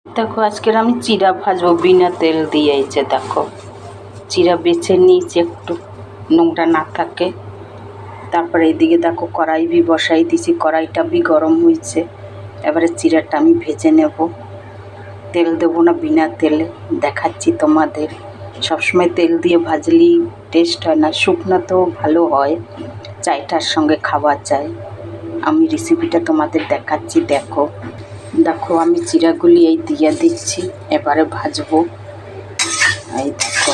দেখো আজকের আমি চিড়া ভাজবো বিনা তেল দিয়ে। এই যে দেখো চিড়া বেছে নিয়েছি একটু নোংরা না থাকে। তারপরে এইদিকে দেখো কড়াই বসাই দিয়েছি, কড়াইটা গরম হয়েছে। এবারে চিড়াটা আমি ভেজে নেব। তেল দেবো না, বিনা তেলে দেখাচ্ছি তোমাদের। সবসময় তেল দিয়ে ভাজলেই টেস্ট হয় না, শুকনো তো ভালো হয়, চাইটার সঙ্গে খাওয়া যায়। আমি রেসিপিটা তোমাদের দেখাচ্ছি। দেখো দেখো আমি চিড়াগুলি এই দিয়ে দিচ্ছি, এবারে ভাজবো। এই দেখো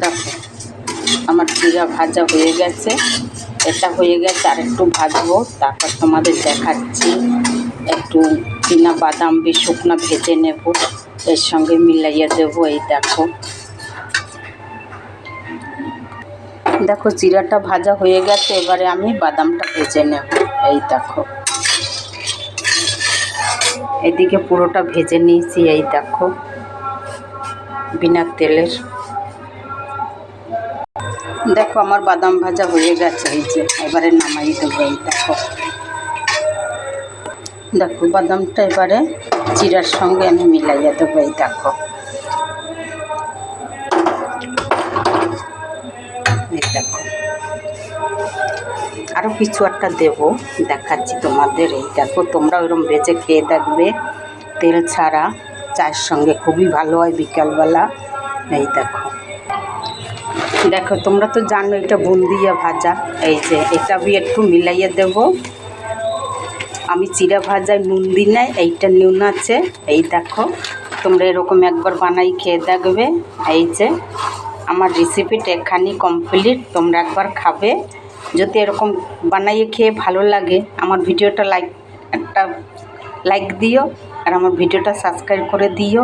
দেখো আমার চিড়া ভাজা হয়ে গেছে। এটা হয়ে গেছে, আর একটু ভাজবো, তারপর তোমাদের দেখাচ্ছি। একটু বাদাম শুকনো ভেজে নেব, এর সঙ্গে মিলাইয়া দেবো। এই দেখো দেখো চিড়াটা ভাজা হয়ে গেছে, এবারে আমি বাদামটা ভেজে নেব। এই দেখো এদিকে পুরোটা ভেজে নিয়েছি। এই দেখো বিনা তেলের। দেখো আমার বাদাম ভাজা হয়ে গেছে। এই যে এবারে নামাই দেবো। এই দেখো দেখো বাদামটা এবারে চিড়ার সঙ্গে আমি মিলাইয়া দেবো। এই দেখো এই দেখো আরও কিছু একটা দেবো, দেখাচ্ছি তোমাদের। এই দেখো তোমরা ওইরকম ভেজে খেয়ে দেখবে, তেল ছাড়া চায়ের সঙ্গে খুবই ভালো হয় বিকালবেলা। এই দেখো দেখো তোমরা তো জানো এটা বুন্দিয়া ভাজা। এই যে এটা আমি একটু মিলাইয়ে দেব। আমি চিড়া ভাজায় নুন দিই না, এইটা নুন আছে। এই দেখো তোমরা এরকম একবার বানাই খেয়ে দেখবে। এই যে আমার রেসিপিটা এখানেই কমপ্লিট, তোমরা একবার খাবে। যদি এরকম বানাইয়ে খেয়ে ভালো লাগে, আমার ভিডিওটা একটা লাইক দিও, আর আমার ভিডিওটা সাবস্ক্রাইব করে দিও।